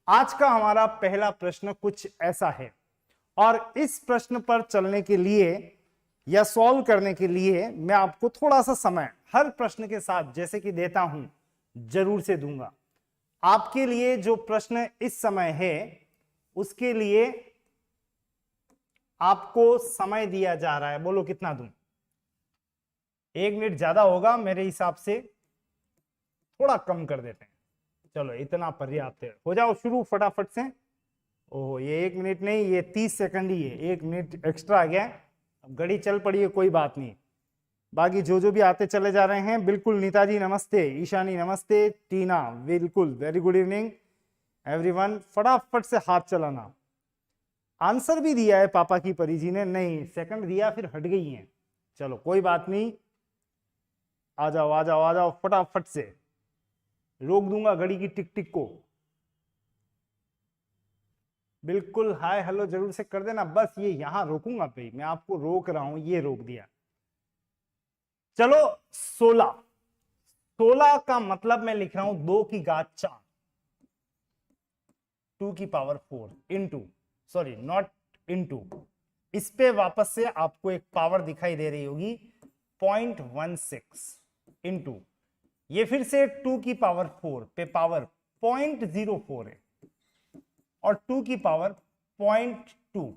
आज का हमारा पहला प्रश्न कुछ ऐसा है और इस प्रश्न पर चलने के लिए या सॉल्व करने के लिए मैं आपको थोड़ा सा समय हर प्रश्न के साथ जैसे कि देता हूं जरूर से दूंगा। आपके लिए जो प्रश्न इस समय है उसके लिए आपको समय दिया जा रहा है। बोलो कितना दूं? 1 मिनट ज्यादा होगा मेरे हिसाब से, थोड़ा कम कर देते हैं। चलो इतना पर्याप्त है, हो जाओ शुरू फटाफट से। ओह ये 1 मिनट नहीं, ये 30 सेकंड ही है, 1 मिनट एक्स्ट्रा आ गया। अब घड़ी चल पड़ी है, कोई बात नहीं। बाकी जो भी आते चले जा रहे हैं, बिल्कुल नीताजी नमस्ते, ईशानी नमस्ते, टीना बिल्कुल वेरी गुड इवनिंग एवरीवन। फटाफट से हाथ चलाना। आंसर भी दिया है पापा की परी जी ने, नहीं सेकंड दिया फिर हट गई हैं। चलो कोई बात नहीं, आ जाओ आ जाओ आ जाओ फटाफट से, रोक दूंगा घड़ी की टिक टिक को। बिल्कुल हाय हेलो जरूर से कर देना। बस ये यहां रोकूंगा भाई, मैं आपको रोक रहा हूं, ये रोक दिया। चलो 16, 16 का मतलब मैं लिख रहा हूं 2 की घात 4, 2 की power 4 into, sorry not into, इस पे वापस से आपको एक पावर दिखाई दे रही होगी 0.16 इंटू, ये फिर से 2 की पावर 4 पे पावर 0.04 है और 2 की पावर 0.2,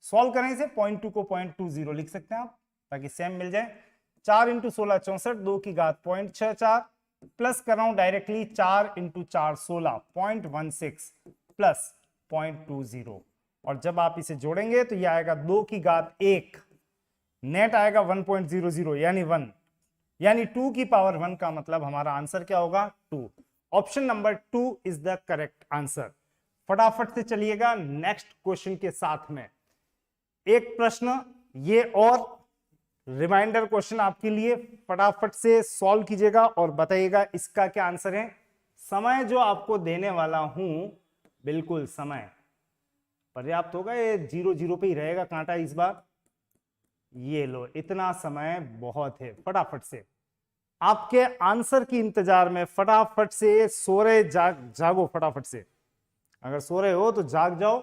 सॉल्व करें से 0.2 को 0.20 लिख सकते हैं आप ताकि सेम मिल जाए। 4 इंटू 16 64, 2 की घात 0.64 प्लस कर रहा हूं डायरेक्टली 4 इंटू 4 16 0.16 प्लस 0.20, और जब आप इसे जोड़ेंगे तो यह आएगा 2 की घात 1, नेट आएगा 1.00 यानी 1, यानी 2 की पावर 1 का मतलब हमारा आंसर क्या होगा 2। Option number 2 is the correct answer. फटाफट से चलिएगा नेक्स्ट क्वेश्चन के साथ में। एक प्रश्न ये और रिमाइंडर क्वेश्चन आपके लिए, फटाफट से सॉल्व कीजिएगा और बताइएगा इसका क्या आंसर है। समय जो आपको देने वाला हूं, बिल्कुल समय पर्याप्त होगा, ये 0 पे ही रहेगा कांटा इस बार। ये लो इतना समय बहुत है। फटाफट से आपके आंसर की इंतजार में, फटाफट से सो रहे जागो फटाफट से, अगर सो रहे हो तो जाग जाओ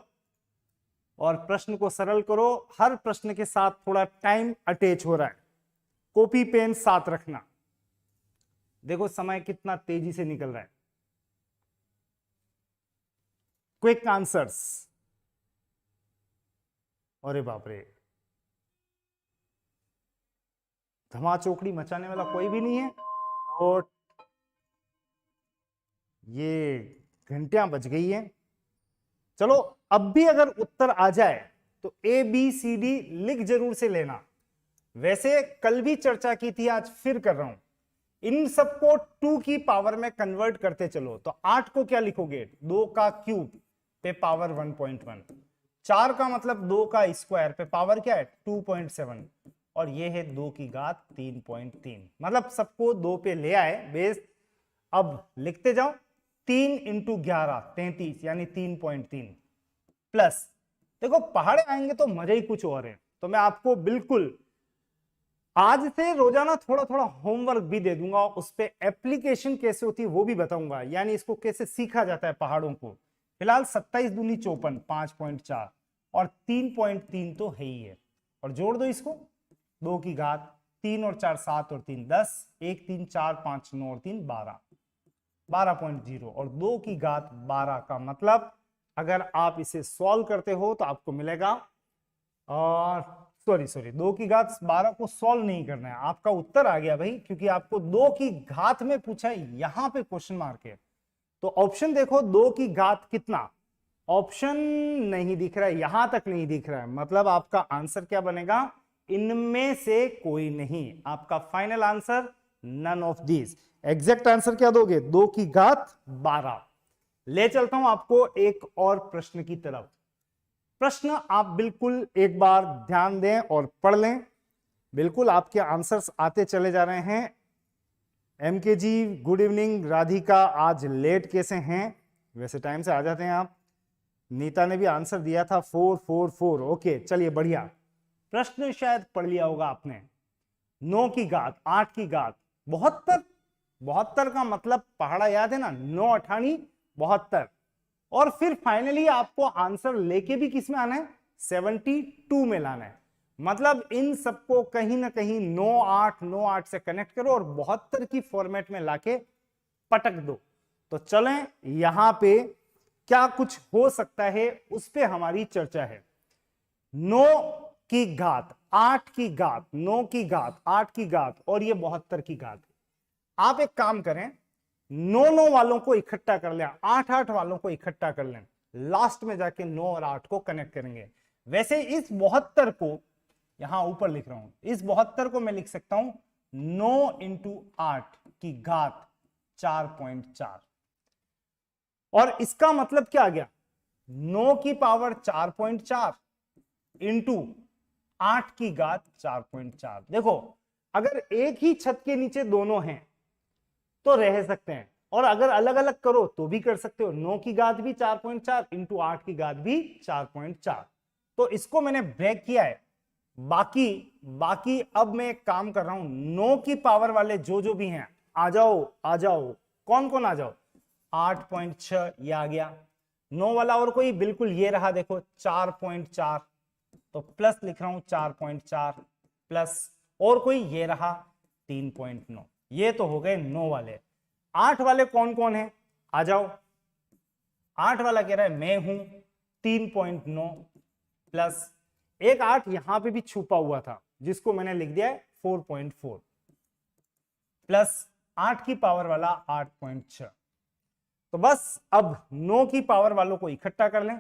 और प्रश्न को सरल करो। हर प्रश्न के साथ थोड़ा टाइम अटैच हो रहा है, कॉपी पेन साथ रखना। देखो समय कितना तेजी से निकल रहा है। क्विक आंसर्स, अरे बाप रे, धमा चौकड़ी मचाने वाला कोई भी नहीं है और ये घंटियां बज गई हैं। चलो अब भी अगर उत्तर आ जाए तो ABCD लिख जरूर से लेना। वैसे कल भी चर्चा की थी, आज फिर कर रहा हूं, इन सबको 2 की पावर में कन्वर्ट करते चलो। तो 8 को क्या लिखोगे, 2 का क्यूब पे पावर 1.1, 4 का मतलब 2 का स्क्वायर पे पावर क्या है 2.7, और ये है 2 की घात 3.3, मतलब सबको 2 पे ले आए बेस। अब लिखते जाओ, 3 इंटू 11 33 यानी 3.3 प्लस, देखो पहाड़े आएंगे तो मजा ही कुछ और है। तो मैं आपको बिल्कुल आज से रोजाना थोड़ा थोड़ा होमवर्क भी दे दूंगा, उस पे एप्लीकेशन कैसे होती है वो भी बताऊंगा, यानी इसको कैसे सीखा जाता है पहाड़ों को। फिलहाल 27 दूनी 54 5.4 और 3.3 तो है ही है, और जोड़ दो इसको, 2 की घात 3 और 4 7 और 3 10, 1 3 4 5 9 और 3 12, 12.0 और 2 की घात 12 का मतलब अगर आप इसे सॉल्व करते हो तो आपको मिलेगा, और सॉरी 2 की घात 12 को सॉल्व नहीं करना है, आपका उत्तर आ गया भाई, क्योंकि आपको 2 की घात में पूछा है, यहां पे क्वेश्चन मार्क है। तो ऑप्शन देखो 2 की घात कितना, ऑप्शन नहीं दिख रहा है, यहां तक नहीं दिख रहा है, मतलब आपका आंसर क्या बनेगा, इनमें से कोई नहीं। आपका final answer none of this. Exact answer क्या दोगे, 2 की घात 12। ले चलता हूं आपको एक और प्रश्न की तरफ। प्रश्न आप बिल्कुल एक बार ध्यान दें और पढ़ लें, बिल्कुल आपके आंसर्स आते चले जा रहे हैं। MK जी गुड इवनिंग, राधिका आज लेट कैसे हैं, वैसे टाइम से आ जाते हैं आप। नीता ने भी आंसर दिया था 444, ओके चलिए बढ़िया। प्रश्न शायद पढ़ लिया होगा आपने, 9 की घात 8 की घात 72, 72 का मतलब पहाड़ा याद है ना, 9 अठानी 72, और फिर फाइनली आपको आंसर लेके भी किस में आना है, 72 में लाना है। मतलब इन सबको कहीं ना कहीं 9 8 से कनेक्ट करो और 72 की फॉर्मेट में लाके पटक दो। तो चलें यहां पे क्या कुछ हो सकता है उस पे हमारी चर्चा है। 9 की घात 8 की घात 9 की घात 8 की घात और ये 72 की घात। आप एक काम करें, 9 वालों को इकट्ठा कर लें, 8 वालों को इकट्ठा कर लें, लास्ट में जाके 9 और 8 को कनेक्ट करेंगे। वैसे इस 72 को यहां ऊपर लिख रहा हूं, इस 72 को मैं लिख सकता हूं 9 × 8 की घात 4.4। और इसका मतलब क्या आ गया, 9 की पावर 4.4 इंटू 8 की घात 4.4। देखो अगर एक ही छत के नीचे दोनों हैं तो रह सकते हैं, और अगर अलग अलग करो तो भी कर सकते हो। 9 की घात भी 4.4 इंटू 8 की घात भी 4.4। तो इसको मैंने ब्रेक किया है। बाकी अब मैं एक काम कर रहा हूं, 9 की पावर वाले जो भी हैं आ जाओ। कौन कौन आ जाओ, 8.6 ये आ गया। 9 वाला और कोई, बिल्कुल ये रहा, देखो 4.4, तो प्लस लिख रहा हूं 4.4 प्लस, और कोई ये रहा 3.9। ये तो हो गए 9 वाले। 8 वाले कौन कौन है, आ जाओ। 8 वाला कह रहा है मैं हूं 3.9 प्लस एक 8 यहां पे भी छुपा हुआ था जिसको मैंने लिख दिया है 4.4 प्लस 8 की पावर वाला 8.6। तो बस अब 9 की पावर वालों को इकट्ठा कर लें,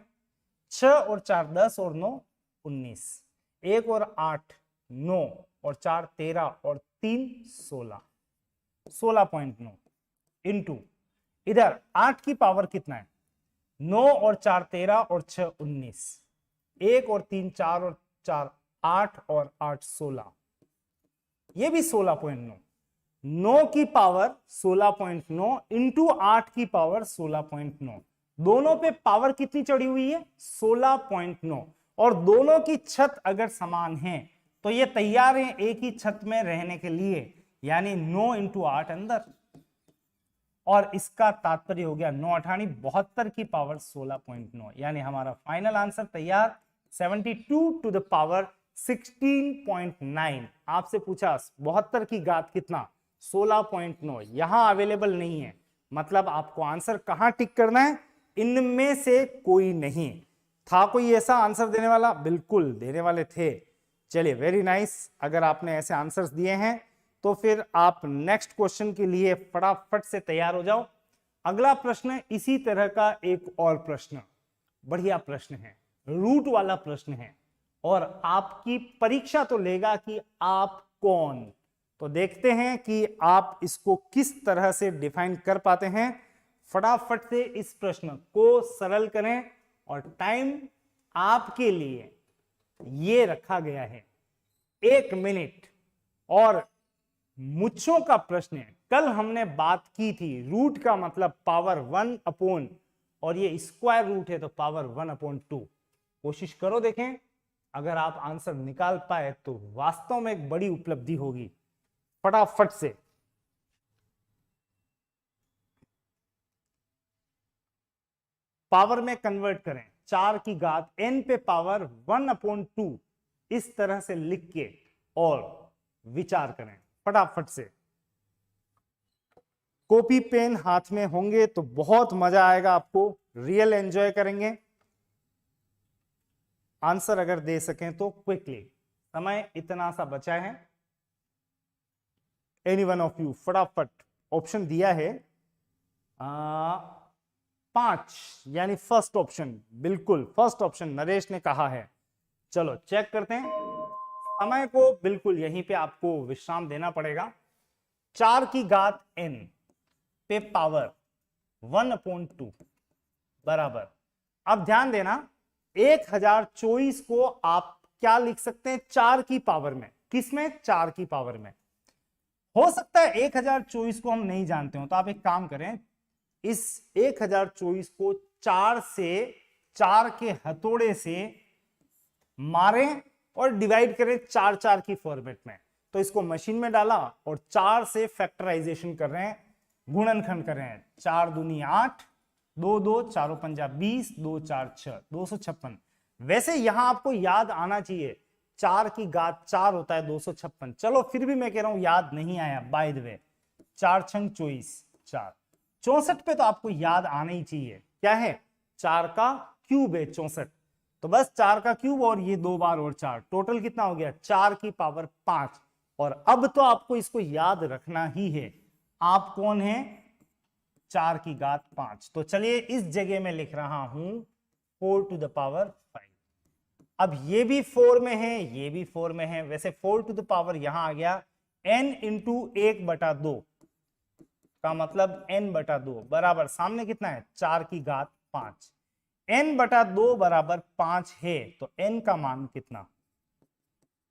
6 और 4 10 और 9 19, 1 और 8 9 और 4 13 और 3 16, 16.9 इंटू इधर 8 की पावर कितना है, 9 और 4 13 और 6 19, 1 और 3 4 और 4 8 और 8 16, ये भी 16.9। 9 की पावर 16.9 इंटू 8 की पावर 16.9, दोनों पे पावर कितनी चढ़ी हुई है, 16.9। और दोनों की छत अगर समान है तो ये तैयार है एक ही छत में रहने के लिए, यानी 9 × 8 अंदर। और इसका तात्पर्य हो गया 9 8 72 की पावर 16.9, यानी हमारा फाइनल आंसर तैयार 72 टू द पावर 16.9। आपसे पूछा 72 की घात कितना, 16.9, यहां अवेलेबल नहीं है, मतलब आपको आंसर कहां टिक करना है, इनमें से कोई नहीं था। कोई ऐसा आंसर देने वाला, बिल्कुल देने वाले थे। चलिए वेरी नाइस। अगर आपने ऐसे आंसर्स दिए हैं तो फिर आप नेक्स्ट क्वेश्चन के लिए फटाफट से तैयार हो जाओ। अगला प्रश्न इसी तरह का एक और प्रश्न, बढ़िया प्रश्न है, रूट वाला प्रश्न है, और आपकी परीक्षा तो लेगा कि आप कौन। तो देखते हैं कि आप इसको किस तरह से डिफाइन कर पाते हैं। फटाफट से इस प्रश्न को सरल करें, और टाइम आपके लिए ये रखा गया है 1 मिनट। और मुझों का प्रश्न है, कल हमने बात की थी रूट का मतलब पावर 1/, और ये स्क्वायर रूट है तो पावर 1/2। कोशिश करो, देखें अगर आप आंसर निकाल पाए तो वास्तव में एक बड़ी उपलब्धि होगी। फटाफट से पावर में कन्वर्ट करें, 4 की घात n पे पावर 1/2 इस तरह से लिख के और विचार करें। फटाफट से कॉपी पेन हाथ में होंगे तो बहुत मजा आएगा आपको, रियल एंजॉय करेंगे। आंसर अगर दे सकें तो क्विकली, समय इतना सा बचा है। एनी वन ऑफ यू फटाफट, ऑप्शन दिया है 5, यानी फर्स्ट ऑप्शन, बिल्कुल फर्स्ट ऑप्शन नरेश ने कहा है। चलो चेक करते हैं, समय को बिल्कुल यहीं पे आपको विश्राम देना पड़ेगा। 4 की घात n पे पावर 1/2 बराबर, अब ध्यान देना 1024 को आप क्या लिख सकते हैं, 4 की पावर में। किसमें, 4 की पावर में। हो सकता है 1024 को हम नहीं जानते हो, तो आप एक काम करें, इस 1024 को 4 से, 4 के हथौड़े से मारें और डिवाइड करें 4 4 की फॉर्मेट में। तो इसको मशीन में डाला और 4 से फैक्टराइजेशन कर रहे हैं, गुणनखंड कर रहे हैं। 4 दूनी 8 दो दो चारों पंजा 20, 2 4 6, 256। वैसे यहां आपको याद आना चाहिए 4 की घात 4 होता है 256। चलो फिर भी मैं कह रहा हूं याद नहीं आया, बाय द वे 4 छंग 24, 4 64 पे तो आपको याद आना ही चाहिए, क्या है 4 का क्यूब है 64। तो बस 4 का क्यूब और ये 2 बार और 4, टोटल कितना हो गया 4 की पावर 5। और अब तो आपको इसको याद रखना ही है, आप कौन है 4 की घात 5। तो चलिए इस जगह में लिख रहा हूं 4 टू द पावर 5। अब ये भी 4 में है, ये भी 4 में है। वैसे 4 टू द पावर यहां आ गया n इंटू 1/2 का मतलब n/2 बराबर सामने कितना है 4 की घात 5। n/2 बराबर 5 है तो n का मान कितना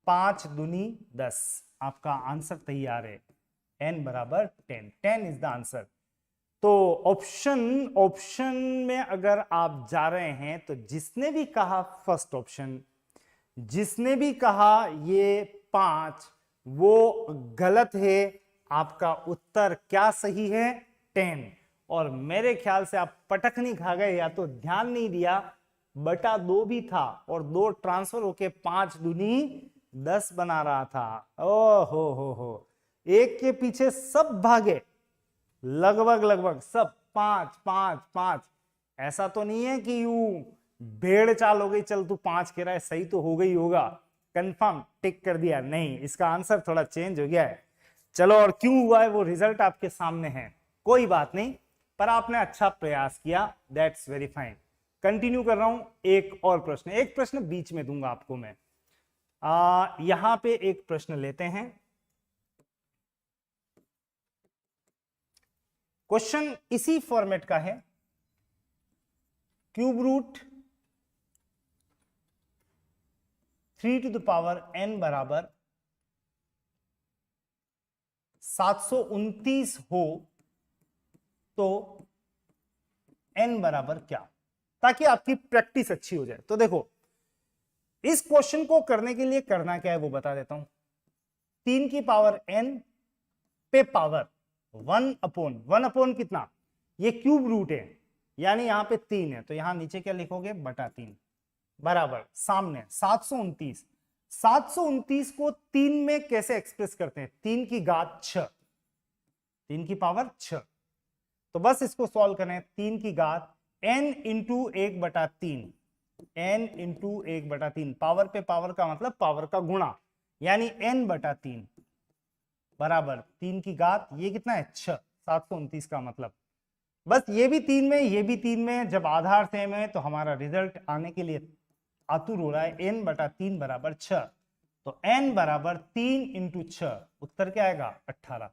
5 दूनी 10। आपका आंसर तैयार है, n बराबर 10। 10 इज द आंसर। तो ऑप्शन में अगर आप जा रहे हैं तो जिसने भी कहा फर्स्ट ऑप्शन, जिसने भी कहा ये 5, वो गलत है। आपका उत्तर क्या सही है 10। और मेरे ख्याल से आप पटक नहीं खा गए, या तो ध्यान नहीं दिया, बटा 2 भी था और 2 ट्रांसफर होके 5 दूनी 10 बना रहा था। ओ हो, एक के पीछे सब भागे, लगभग सब 5 5 5। ऐसा तो नहीं है कि यूं भेड़ चाल हो गई, चल तू 5 कह रहा है सही तो हो गई होगा, कंफर्म टिक कर दिया, नहीं, इसका आंसर थोड़ा चेंज हो गया है। चलो, और क्यों हुआ है वो रिजल्ट आपके सामने है, कोई बात नहीं, पर आपने अच्छा प्रयास किया, दैट्स वेरी फाइन। कंटिन्यू कर रहा हूं, एक और प्रश्न, एक प्रश्न बीच में दूंगा आपको मैं। यहां पे एक प्रश्न लेते हैं। क्वेश्चन इसी फॉर्मेट का है, cube root 3 to the power n बराबर 729 हो तो n बराबर क्या, ताकि आपकी प्रैक्टिस अच्छी हो जाए। तो देखो, इस क्वेश्चन को करने के लिए करना क्या है वो बता देता हूं। 3 की पावर n पे पावर 1/1 कितना, ये क्यूब रूट है, यानी यहां पे 3 है, तो यहां नीचे क्या लिखोगे बटा 3 बराबर सामने 729। 729 को 3 में कैसे एक्सप्रेस करते हैं, 3 की घात 6, 3 की पावर 6। तो बस इसको सॉल्व करें, 3 की घात n into 1/3, n into 1/3, power पे पावर का मतलब पावर का गुणा, यानी n/3 बराबर 3 की घात, ये कितना है 6, 729 का मतलब, बस ये भी 3 में, ये भी 3 में, जब आधार सेम है तो हमारा रिजल्ट आने के लिए आतुर हो रहा है। n/3 बराबर 6, तो n बराबर 3 इंटू 6, उत्तर क्या आएगा 18।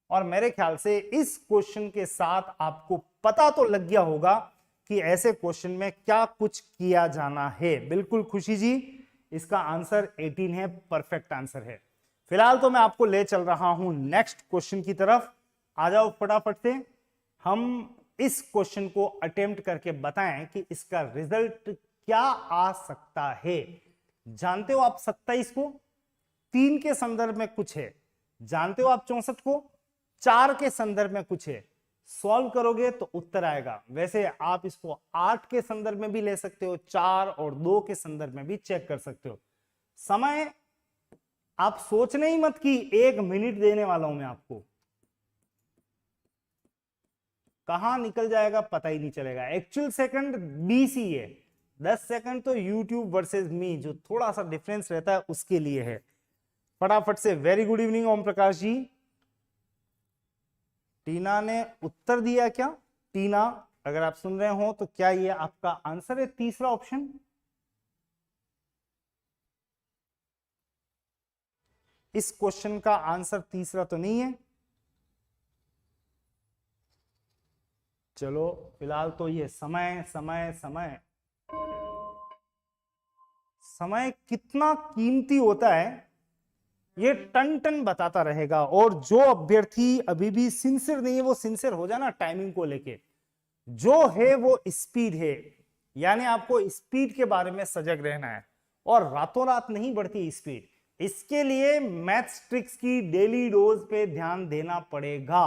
और मेरे ख्याल से इस क्वेश्चन के साथ आपको पता तो लग गया होगा कि ऐसे क्वेश्चन में क्या कुछ किया जाना है। बिल्कुल खुशी जी, इसका आंसर 18 है, परफेक्ट आंसर है। फिलहाल तो मैं आपको ले चल रहा हूं नेक्स्ट क्वेश्चन की तरफ, आ जाओ फटाफट से, हम इस क्वेश्चन को अटेम्प्ट करके बताएं कि इसका रिजल्ट क्या आ सकता है। जानते हो आप 27 को 3 के संदर्भ में कुछ है, जानते हो आप 64 को 4 के संदर्भ में कुछ है, सॉल्व करोगे तो उत्तर आएगा। वैसे आप इसको 8 के संदर्भ में भी ले सकते हो, 4 और 2 के संदर्भ में भी चेक कर सकते हो। समय आप सोचने ही मत कि 1 मिनट देने वाला हूं मैं आपको, कहां निकल जाएगा पता ही नहीं चलेगा। एक्चुअल सेकंड 20 ही है, 10 सेकंड तो यूट्यूब वर्सेस मी, जो थोड़ा सा डिफरेंस रहता है उसके लिए है। फटाफट से, very good evening Om Prakash ji. टीना ने उत्तर दिया क्या, टीना अगर आप सुन रहे हो तो क्या ये आपका आंसर है, तीसरा ऑप्शन? इस क्वेश्चन का आंसर तीसरा तो नहीं है। चलो फिलहाल तो ये समय समय समय समय कितना कीमती होता है ये टन टन बताता रहेगा। और जो अभ्यर्थी अभी भी सिंसियर नहीं है वो सिंसियर हो जाना टाइमिंग को लेके, जो है वो स्पीड है, यानी आपको स्पीड के बारे में सजग रहना है, और रातों रात नहीं बढ़ती स्पीड, इसके लिए मैथ्स ट्रिक्स की डेली डोज पे ध्यान देना पड़ेगा।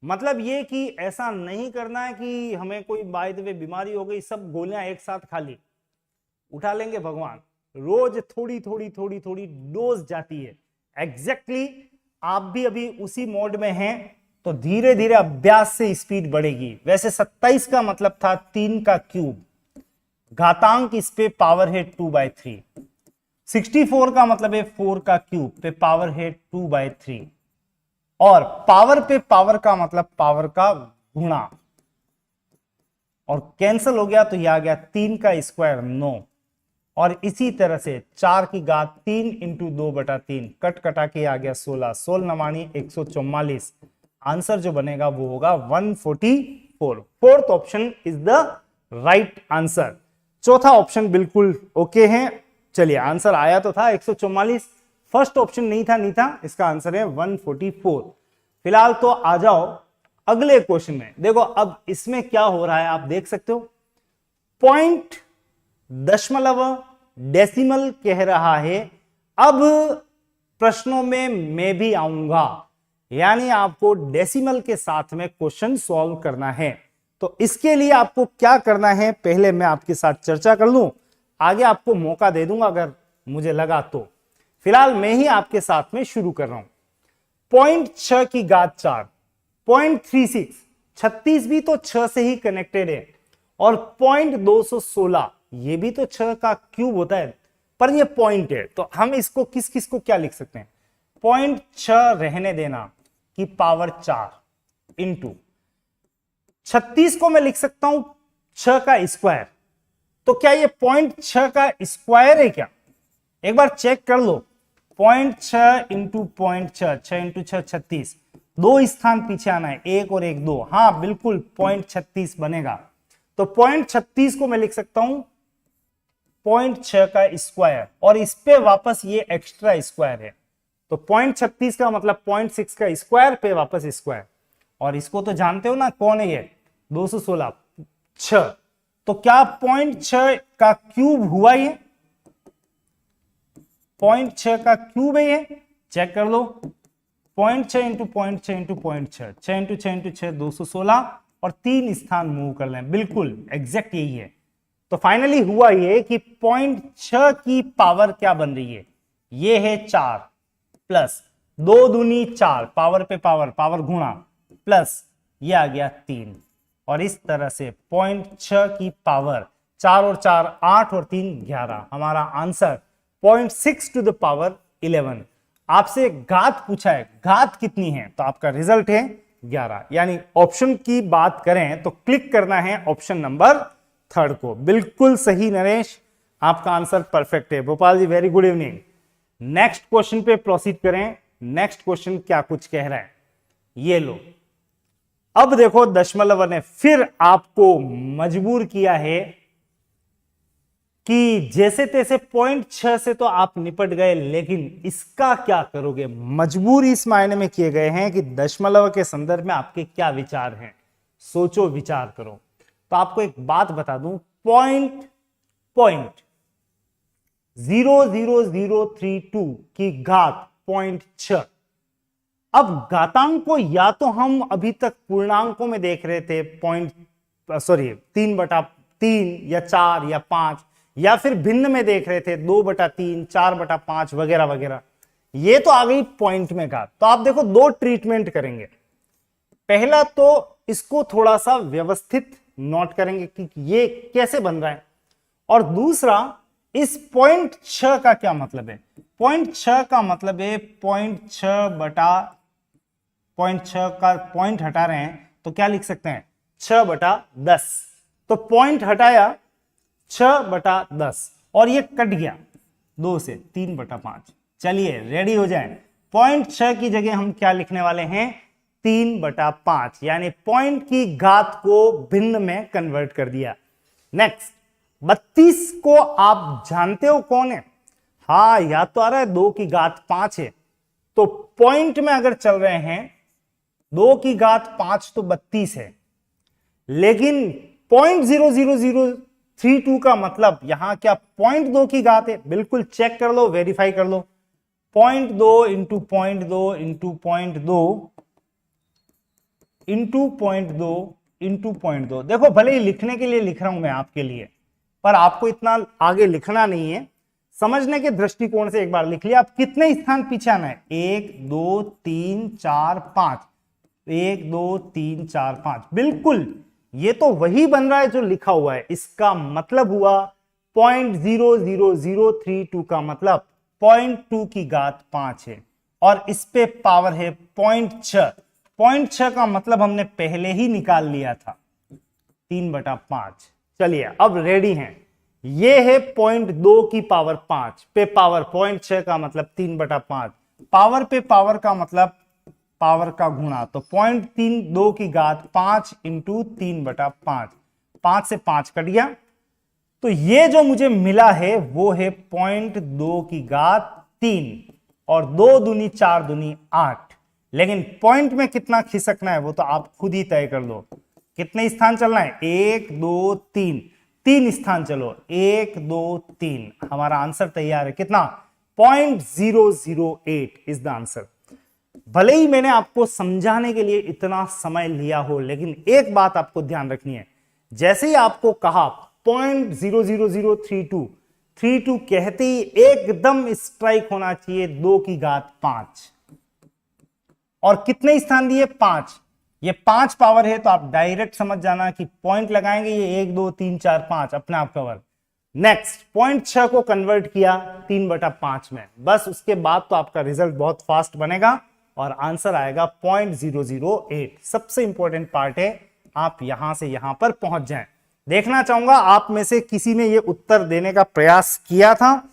मतलब ये कि ऐसा नहीं करना है कि हमें कोई बाय द वे बीमारी हो गई, सब गोलियां एक साथ खा ली, उठा लेंगे भगवान, रोज थोड़ी थोड़ी थोड़ी थोड़ी डोज जाती है। एग्जैक्टली आप भी अभी उसी मोड में हैं, तो धीरे धीरे अभ्यास से स्पीड बढ़ेगी। वैसे 27 का मतलब था 3 का क्यूब, घातांक इस पे पावर है 2/3। 64 का मतलब है 4 का क्यूब पे पावर है 2/3, और पावर पे पावर का मतलब पावर का गुणा, और कैंसिल हो गया तो यह आ गया 3 का स्क्वायर 9, और इसी तरह से 4 की घात 3 इंटू 2/3, कट कटा के आ गया 16, 16 नवाणी 144। आंसर जो बनेगा वो होगा 144। Fourth option is the right answer. चौथा ऑप्शन बिल्कुल ओके है। चलिए आंसर आया तो था 144, फर्स्ट ऑप्शन नहीं था, इसका आंसर है 144। फिलहाल तो आ जाओ अगले क्वेश्चन में। देखो अब इसमें क्या हो रहा है आप देख सकते हो, पॉइंट, दशमलव, डेसिमल कह रहा है। अब प्रश्नों में मैं भी आऊंगा, यानी आपको डेसिमल के साथ में क्वेश्चन सॉल्व करना है। तो इसके लिए आपको क्या करना है, पहले मैं आपके साथ चर्चा कर लूं, आगे आपको मौका दे दूंगा अगर मुझे लगा तो। फिलहाल मैं ही आपके साथ में शुरू कर रहा हूं। 0.6 की घात 4, 0.36, 36 भी तो 6 से ही कनेक्टेड है, और 0.216 ये भी तो 6 का क्यूब होता है, पर ये पॉइंट है, तो हम इसको किस किस को क्या लिख सकते हैं, 0.6 रहने देना कि पावर 4 इंटू 36 को मैं लिख सकता हूं 6 का स्क्वायर। तो क्या ये 0.6 का स्क्वायर है क्या, एक बार चेक कर लो। 0.6 इंटू 0.6, 6 इंटू 6 36, 2 स्थान पीछे आना है, 1 और 1 2, हाँ बिल्कुल 0.36 बनेगा। तो 0.36 को मैं लिख सकता हूं 0.6 का स्क्वायर, और इस पे वापस ये एक्स्ट्रा स्क्वायर है, तो 0.36 का मतलब 0.6 का स्क्वायर पे वापस स्क्वायर, और इसको तो जानते हो ना कौन है ये, 216, 6। तो क्या 0.6 का क्यूब हुआ ये, 0.6 का क्यूब है ये, चेक कर लो। 0.6 इंटू 0.6 इंटू 0.6, 6 इंटू 6 इंटू 6 216, और 3 स्थान मूव कर लें, बिल्कुल एग्जैक्ट यही है। तो फाइनली हुआ ये कि 0.6 की पावर क्या बन रही है, ये है 4 प्लस 2 दूनी 4, पावर पे पावर, पावर गुणा, प्लस ये आ गया 3, और इस तरह से 0.6 की पावर 4 और 4 8 और 3 11, हमारा आंसर 0.6 टू द पावर 11। आपसे घात पूछा है, घात कितनी है, तो आपका रिजल्ट है 11। यानी ऑप्शन की बात करें तो क्लिक करना है ऑप्शन नंबर 3 को। बिल्कुल सही नरेश, आपका आंसर परफेक्ट है। Bhopal ji very good evening. Next question पे प्रोसीड करें। नेक्स्ट क्वेश्चन क्या कुछ कह रहा है, ये लो। अब देखो दशमलव ने फिर आपको मजबूर किया है कि जैसे तैसे 0.6 से तो आप निपट गए, लेकिन इसका क्या करोगे। मजबूर इस मायने में किए गए हैं कि दशमलव के संदर्भ में आपके क्या विचार हैं, सोचो विचार करो। तो आपको एक बात बता दूं, 0.00032 की घात 0.6। अब घातांक को या तो हम अभी तक पूर्णांकों में देख रहे थे, 3/3 या 4 या 5, या फिर भिन्न में देख रहे थे 2/3, 4/5 वगैरह वगैरह। ये तो आ गई पॉइंट में घात। तो आप देखो दो ट्रीटमेंट करेंगे। पहला तो इसको थोड़ा सा व्यवस्थित नोट करेंगे कि ये कैसे बन रहा है, और दूसरा इस 0.6 का क्या मतलब है। 0.6 का मतलब है 0.6 का पॉइंट हटा रहे हैं तो क्या लिख सकते हैं, 6/10। तो पॉइंट हटाया 6/10, और ये कट गया 2 से 3/5। चलिए रेडी हो जाए। 0.6 की जगह हम क्या लिखने वाले हैं, 3/5, यानी पॉइंट की घात को भिन्न में कन्वर्ट कर दिया। नेक्स्ट 32 को आप जानते हो कौन है, हाँ याद तो आ रहा है, 2 की घात 5 है। तो पॉइंट में अगर चल रहे हैं 2 की घात 5 तो 32 है, लेकिन 0.00032 का मतलब यहां क्या 0.2 की घात है, बिल्कुल चेक कर लो, वेरीफाई कर लो। 0.2 इंटू 0.2 इंटू 0.2 इंटू 0.2 इंटू 0.2। देखो भले ही लिखने के लिए लिख रहा हूं मैं आपके लिए, पर आपको इतना आगे लिखना नहीं है, समझने के दृष्टिकोण से एक बार लिख लिया। आप कितने स्थान पीछे आना है, 1 2 3 4 5, 1 2 3 4 5, बिल्कुल ये तो वही बन रहा है जो लिखा हुआ है। इसका मतलब हुआ 0.00032 का मतलब 0.2 की घात 5 है, और इस पे पावर है 0.6। 0.6 का मतलब हमने पहले ही निकाल लिया था, 3/5। चलिए अब रेडी हैं। ये है 0.2 की पावर 5 पे पावर 0.6 का मतलब 3/5, पावर पे पावर का मतलब पावर का गुणा, तो 0.32 की घात 5 इंटू 3/5, 5 से 5 कट गया, तो ये जो मुझे मिला है वो है 0.2 की घात 3, और 2 दूनी 4 दूनी 8। लेकिन पॉइंट में कितना खिसकना है वो तो आप खुद ही तय कर लो। कितने स्थान चलना है, 1 2 3, 3 स्थान चलो, 1 2 3। हमारा आंसर तैयार है, कितना, 0.008 इज द आंसर। भले ही मैंने आपको समझाने के लिए इतना समय लिया हो, लेकिन एक बात आपको ध्यान रखनी है, जैसे ही आपको कहा 0.00032 कहते ही एकदम स्ट्राइक होना चाहिए 2 की घात 5, और कितने स्थान दिए, 5। ये 5 पावर है तो आप डायरेक्ट समझ जाना कि पॉइंट लगाएंगे ये 1 2 3 4 5 अपने आप कवर। नेक्स्ट 0.6 को कन्वर्ट किया 3/5 में, बस उसके बाद तो आपका रिजल्ट बहुत फास्ट बनेगा और आंसर आएगा 0.008। सबसे इंपॉर्टेंट पार्ट है आप यहां से यहां पर पहुंच जाएं। देखना चाहूंगा आप में से किसी ने यह उत्तर देने का प्रयास किया था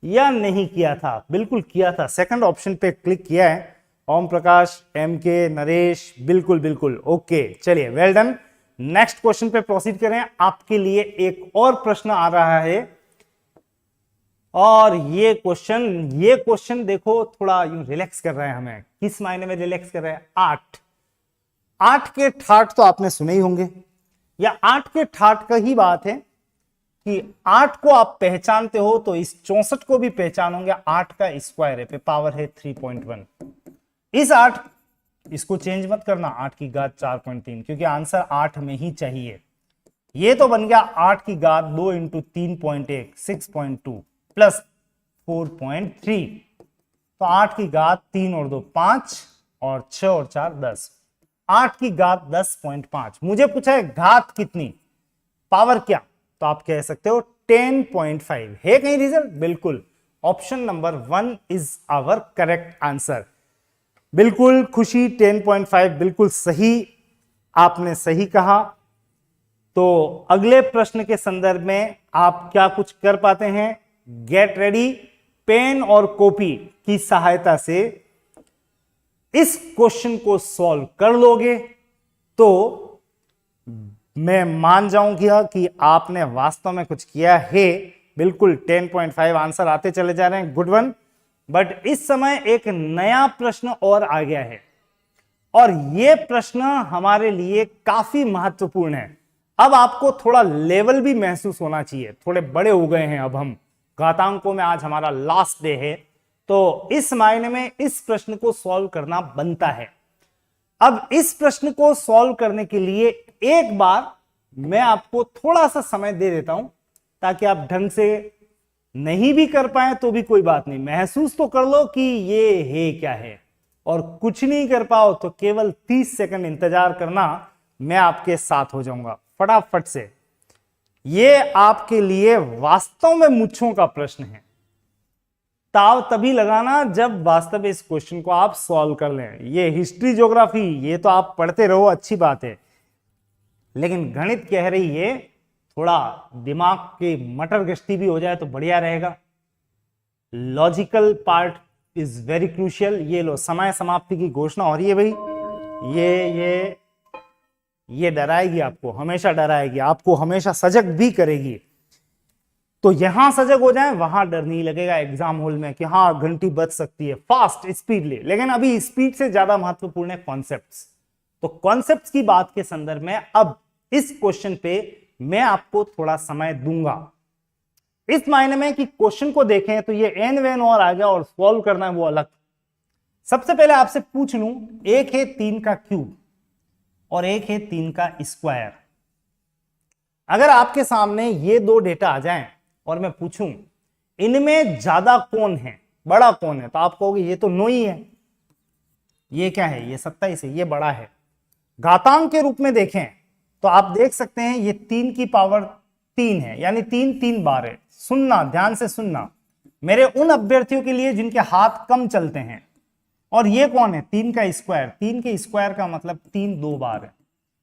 या नहीं किया था। बिल्कुल किया था, सेकंड ऑप्शन पे क्लिक किया है, ओम प्रकाश, एम के, नरेश, बिल्कुल बिल्कुल ओके। चलिए वेल डन। नेक्स्ट क्वेश्चन पे प्रोसीड करें। आपके लिए एक और प्रश्न आ रहा है, और ये क्वेश्चन देखो थोड़ा यूं रिलैक्स कर रहे हैं हमें। किस मायने में रिलैक्स कर रहे हैं, 8 के ठाठ तो आपने सुने ही होंगे, या 8 के ठाठ का ही बात है कि 8 को आप पहचानते हो तो इस 64 को भी पहचानोगे। 8 का स्क्वायर है, पे पावर है 3.1। इस 8 इसको चेंज मत करना, 8 की घात 4.3, क्योंकि आंसर 8 में ही चाहिए। ये तो बन गया 8 की घात 2 इंटू 3.1 6.2 प्लस 4.3, तो 8 की घात 3 और 2 5 और 6 और 4 10, 8 की घात 10.5। मुझे पूछा है घात कितनी, पावर क्या, तो आप कह सकते हो 10.5। है कहीं रिजल्ट, बिल्कुल option number 1 is our correct answer. बिल्कुल खुशी, 10.5 बिल्कुल सही, आपने सही कहा। तो अगले प्रश्न के संदर्भ में आप क्या कुछ कर पाते हैं, गेट रेडी, पेन और कॉपी की सहायता से इस क्वेश्चन को सॉल्व कर लोगे तो मैं मान जाऊंगा कि आपने वास्तव में कुछ किया है। बिल्कुल 10.5 आंसर आते चले जा रहे हैं, गुड वन। बट इस समय एक नया प्रश्न और आ गया है, और यह प्रश्न हमारे लिए काफी महत्वपूर्ण है। अब आपको थोड़ा लेवल भी महसूस होना चाहिए, थोड़े बड़े हो गए हैं अब हम, घातांकों में आज हमारा लास्ट डे है, तो इस मायने में इस प्रश्न को सॉल्व करना बनता है। अब इस प्रश्न को सॉल्व करने के लिए एक बार मैं आपको थोड़ा सा समय दे देता हूं, ताकि आप ढंग से नहीं भी कर पाए तो भी कोई बात नहीं, महसूस तो कर लो कि ये है क्या है। और कुछ नहीं कर पाओ तो केवल 30 सेकंड इंतजार करना, मैं आपके साथ हो जाऊंगा फटाफट से। ये आपके लिए वास्तव में मुच्छों का प्रश्न है। ताव तभी लगाना जब वास्तव में इस क्वेश्चन को आप सॉल्व कर लें। ये हिस्ट्री, ज्योग्राफी ये तो आप पढ़ते रहो, अच्छी बात है, लेकिन गणित कह रही है थोड़ा दिमाग की मटर गश्ती भी हो जाए तो बढ़िया रहेगा। Logical part is very crucial. ये लो, समय समाप्ति की घोषणा हो रही है भाई। ये डराएगी आपको, हमेशा डराएगी आपको, हमेशा सजग भी करेगी। तो यहां सजग हो जाए, वहां डर नहीं लगेगा एग्जाम हॉल में कि हाँ घंटी बज सकती है, फास्ट स्पीडली। लेकिन अभी स्पीड से ज्यादा महत्वपूर्ण है कॉन्सेप्ट्स। तो कॉन्सेप्ट्स की बात के संदर्भ में अब इस क्वेश्चन पे मैं आपको थोड़ा समय दूंगा, इस मायने में कि क्वेश्चन को देखें तो ये एन वेन और आ गया, और सॉल्व करना है वो अलग। सबसे पहले आपसे पूछ लूं, एक है 3 का क्यूब, और एक है 3 का स्क्वायर। अगर आपके सामने ये दो डेटा आ जाएं और मैं पूछूं इनमें ज्यादा कौन है, बड़ा कौन है, तो आप कहोगे ये तो 9 ही है। ये क्या है, ये 27 है, ये बड़ा है। घातांक के रूप में देखें तो आप देख सकते हैं ये 3 की पावर 3 है, यानी 3 3 बार है। सुनना, ध्यान से सुनना मेरे उन अभ्यर्थियों के लिए जिनके हाथ कम चलते हैं। और ये कौन है, 3 का स्क्वायर। 3 के स्क्वायर का मतलब 3 2 बार है।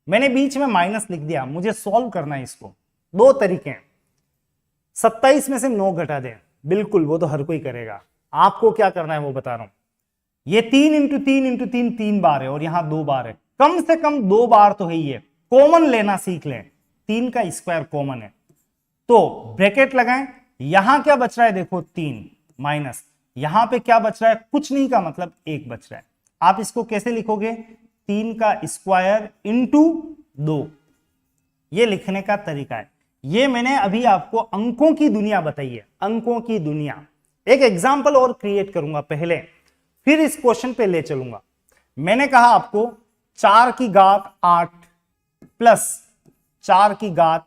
मैंने बीच में माइनस लिख दिया, मुझे सॉल्व करना है इसको। दो तरीके हैं, 27 में से 9 घटा दें, बिल्कुल वो तो हर कोई करेगा। आपको क्या करना है वो बता रहा हूं। ये 3 इंटू 3 इंटू 3 3 बार है और यहां 2 बार है, कम से कम 2 बार तो है ही है। कॉमन लेना सीख लें, 3 का स्क्वायर कॉमन है तो ब्रैकेट लगाएं। यहां क्या बच रहा है देखो 3 माइनस, यहां पे क्या बच रहा है, कुछ नहीं का मतलब 1 बच रहा है। आप इसको कैसे लिखोगे, 3 का स्क्वायर इंटू 2, ये लिखने का तरीका है। ये मैंने अभी आपको अंकों की दुनिया बताई है, अंकों की दुनिया। एक एग्जाम्पल और क्रिएट करूंगा पहले, फिर इस क्वेश्चन पे ले चलूंगा। मैंने कहा आपको 4 की घात 8 प्लस 4 की घात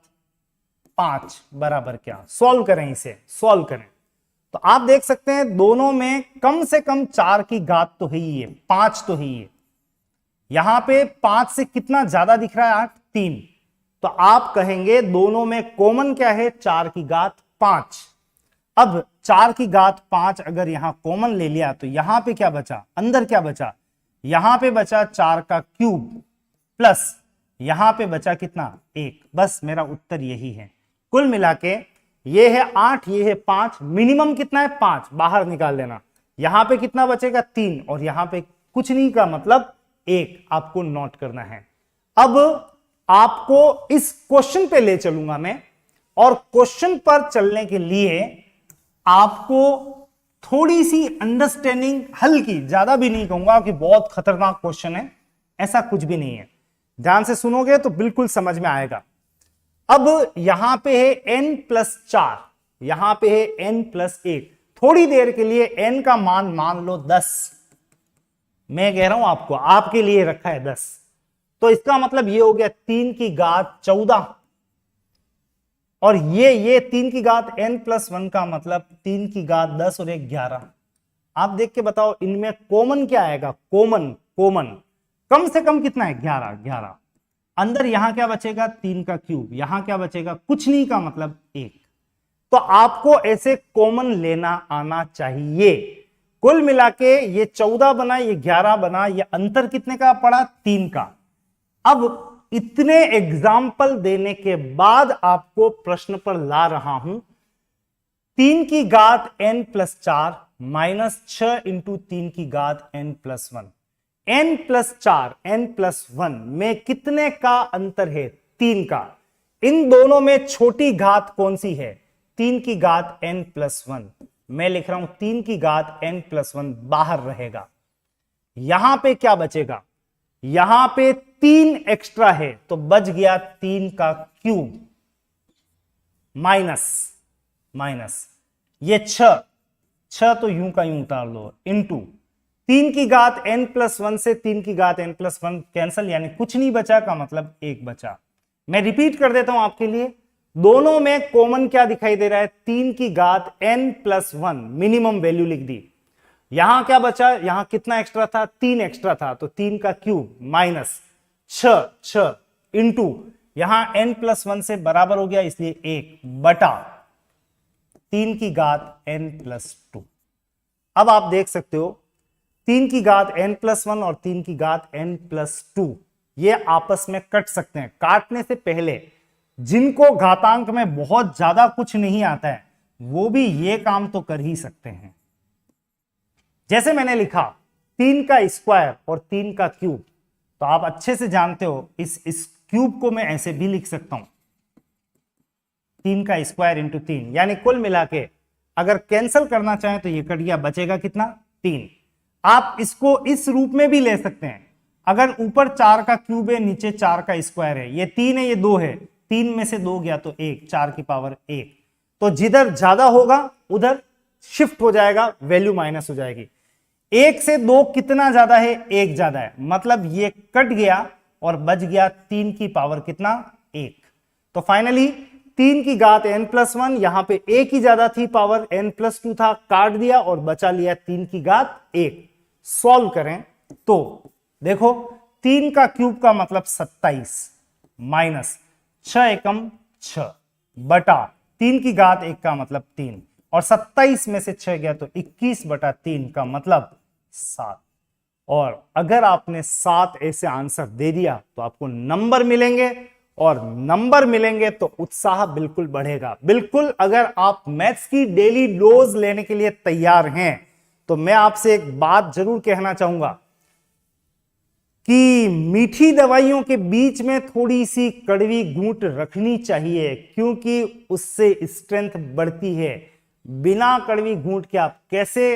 5 बराबर क्या, सॉल्व करें, इसे सॉल्व करें तो आप देख सकते हैं दोनों में कम से कम 4 की घात तो है ही है, 5 तो है ही है। यहां पे 5 से कितना ज्यादा दिख रहा है, 8 3, तो आप कहेंगे दोनों में कॉमन क्या है, 4 की घात 5। अब 4 की घात 5 अगर यहां कॉमन ले लिया तो यहां पे क्या बचा, अंदर क्या बचा, यहां पे बचा 4 का क्यूब प्लस यहां पे बचा कितना, 1। बस मेरा उत्तर यही है। कुल मिला के ये है 8, ये है 5, मिनिमम कितना है 5, बाहर निकाल लेना। यहां पे कितना बचेगा 3 और यहां पे कुछ नहीं का मतलब 1, आपको नोट करना है। अब आपको इस क्वेश्चन पे ले चलूंगा मैं, और क्वेश्चन पर चलने के लिए आपको थोड़ी सी अंडरस्टैंडिंग, हल्की, ज्यादा भी नहीं कहूंगा कि बहुत खतरनाक क्वेश्चन है, ऐसा कुछ भी नहीं है। ध्यान से सुनोगे तो बिल्कुल समझ में आएगा। अब यहां पे है n+4, यहां पे है n+1। थोड़ी देर के लिए n का मान लो 10, मैं कह रहा हूं आपको, आपके लिए रखा है 10, तो इसका मतलब ये हो गया 3 की घात 14। और ये 3 की घात n+1 का मतलब 3 की घात 10 और 1 11। आप देख के बताओ इनमें कॉमन क्या आएगा, कॉमन कम से कम कितना है, 11। अंदर यहां क्या बचेगा, 3 का क्यूब, यहां क्या बचेगा, कुछ नहीं का मतलब 1। तो आपको ऐसे कॉमन लेना आना चाहिए। कुल मिला के ये 14 बना, ये 11 बना, ये अंतर कितने का पड़ा, 3 का। अब इतने एग्जाम्पल देने के बाद आपको प्रश्न पर ला रहा हूं, 3 की घात n+4 माइनस 6 इंटू 3 की घात n+1। n+4 n+1 में कितने का अंतर है, 3 का। इन दोनों में छोटी घात कौन सी है, 3 की घात n+1। मैं लिख रहा हूं 3 की घात n+1 बाहर रहेगा। यहां पे क्या बचेगा, यहां पे 3 एक्स्ट्रा है तो बच गया 3 का क्यूब माइनस ये 6 तो यूं का यूं उतार लो, इंटू 3 की घात n+1 से 3 की घात n+1 कैंसल, यानी कुछ नहीं बचा का मतलब 1 बचा। मैं रिपीट कर देता हूं आपके लिए, दोनों में कॉमन क्या दिखाई दे रहा है, 3 की घात n+1 मिनिमम वैल्यू लिख दी। यहां क्या बचा, यहां कितना एक्स्ट्रा था, 3 एक्स्ट्रा था तो 3 का क्यूब माइनस 6 इंटू यहां n+1 से बराबर हो गया इसलिए 1 बटा 3 की घात n+2। अब आप देख सकते हो 3 की घात n+1 और 3 की घात n+2 ये आपस में कट सकते हैं। काटने से पहले जिनको घातांक में बहुत ज्यादा कुछ नहीं आता है वो भी ये काम तो कर ही सकते हैं। जैसे मैंने लिखा 3 का स्क्वायर और 3 का क्यूब, तो आप अच्छे से जानते हो इस क्यूब को मैं ऐसे भी लिख सकता हूं, 3 का स्क्वायर इंटू 3, यानी कुल मिला के अगर कैंसिल करना चाहें तो ये कट गया, बचेगा कितना, 3। आप इसको इस रूप में भी ले सकते हैं, अगर ऊपर 4 का क्यूब है नीचे 4 का स्क्वायर है, ये 3 है ये 2 है, 3 में से 2 गया तो 1, 4 की पावर 1, तो जिधर ज्यादा होगा उधर शिफ्ट हो जाएगा, वैल्यू माइनस हो जाएगी। 1 से 2 कितना ज्यादा है, 1 ज्यादा है, मतलब ये कट गया और बच गया 3 की पावर कितना 1। तो फाइनली 3 की घात n+1, यहां पे एक ही ज्यादा थी, पावर n+2 था, काट दिया और बचा लिया 3 की घात 1। सॉल्व करें तो देखो 3 का क्यूब का मतलब 27 माइनस 6 एकम 6 बटा 3 की घात 1 का मतलब 3 और 27 में से 6 गया तो 21 बटा 3 का मतलब 7। और अगर आपने 7 ऐसे आंसर दे दिया तो आपको नंबर मिलेंगे और नंबर मिलेंगे तो उत्साह बिल्कुल बढ़ेगा। बिल्कुल अगर आप मैथ्स की डेली डोज लेने के लिए तैयार हैं तो मैं आपसे एक बात जरूर कहना चाहूंगा कि मीठी दवाइयों के बीच में थोड़ी सी कड़वी घूंट रखनी चाहिए, क्योंकि उससे स्ट्रेंथ बढ़ती है। बिना कड़वी घूंट के आप कैसे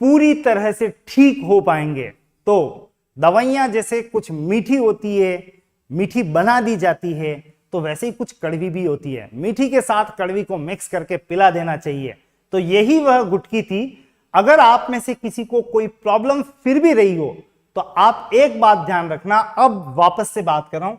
पूरी तरह से ठीक हो पाएंगे? तो दवाइयां जैसे कुछ मीठी होती है, मीठी बना दी जाती है, तो वैसे ही कुछ कड़वी भी होती है। मीठी के साथ कड़वी को मिक्स करके पिला देना चाहिए। तो यही वह गुटकी थी। अगर आप में से किसी को कोई प्रॉब्लम फिर भी रही हो तो आप एक बात ध्यान रखना, अब वापस से बात कर रहा हूं,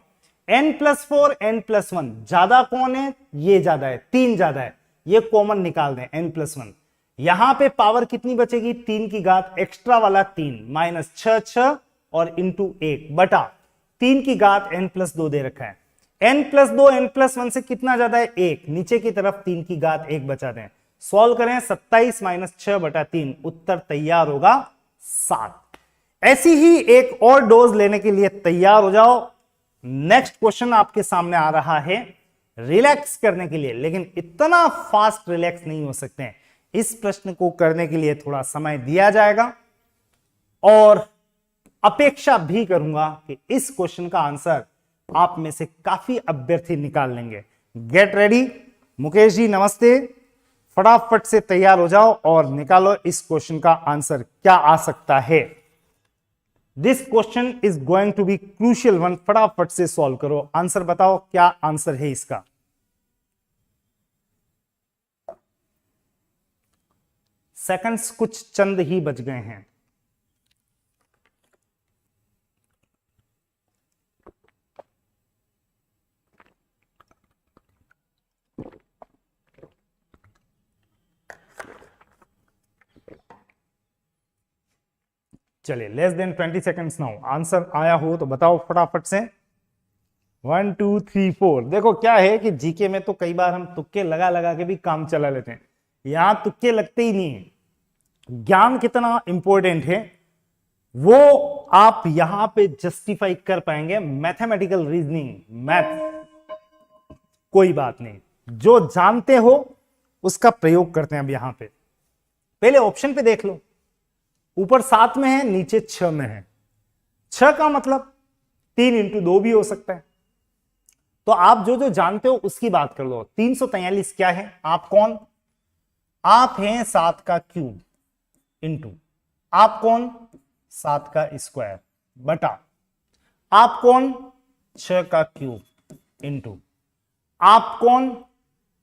n+4 n+1 ज्यादा कौन है? ये ज्यादा है, 3 ज्यादा है, ये कॉमन निकाल दें n+1। यहां पे पावर कितनी बचेगी? 3 की घात एक्स्ट्रा वाला 3 माइनस 6 और इंटू 1 बटा 3 की घात n+2 दे रखा है। n+2 n+1 से कितना ज्यादा है? 1। नीचे की तरफ 3 की घात 1 बचा दें। सॉल्व करें 27 माइनस 6 बटा 3, उत्तर तैयार होगा 7। ऐसी ही एक और डोज लेने के लिए तैयार हो जाओ। नेक्स्ट क्वेश्चन आपके सामने आ रहा है रिलैक्स करने के लिए, लेकिन इतना फास्ट रिलैक्स नहीं हो सकते हैं। इस प्रश्न को करने के लिए थोड़ा समय दिया जाएगा और अपेक्षा भी करूंगा कि इस क्वेश्चन का आंसर आप में से काफी अभ्यर्थी निकाल लेंगे। Get ready. मुकेश जी नमस्ते, फटाफट से तैयार हो जाओ और निकालो इस क्वेश्चन का आंसर क्या आ सकता है। This question is going to be crucial one. फटाफट से सॉल्व करो, आंसर बताओ क्या आंसर है इसका। सेकंड्स कुछ चंद ही बच गए हैं। चलिए, less than 20 seconds now. Answer आया हो तो बताओ फटाफट से। 1 2 3 4। देखो क्या है कि जीके में तो कई बार हम तुक्के लगा लगा के भी काम चला लेते हैं, यहां तुक्के लगते ही नहीं है। ज्ञान कितना इंपॉर्टेंट है वो आप यहां पे जस्टिफाई कर पाएंगे। मैथमेटिकल रीजनिंग, मैथ कोई बात नहीं, जो जानते हो उसका प्रयोग करते हैं। अब यहां पे पहले ऑप्शन पे देख लो, ऊपर 7 में है, नीचे 6 में है। 6 का मतलब 3 इंटू 2 भी हो सकता है। तो आप जो जो जानते हो उसकी बात कर लो। 343 क्या है? आप कौन? आप हैं 7 का क्यूब इंटू आप कौन? 7 का स्क्वायर बटा आप कौन? 6 का क्यूब इंटू आप कौन?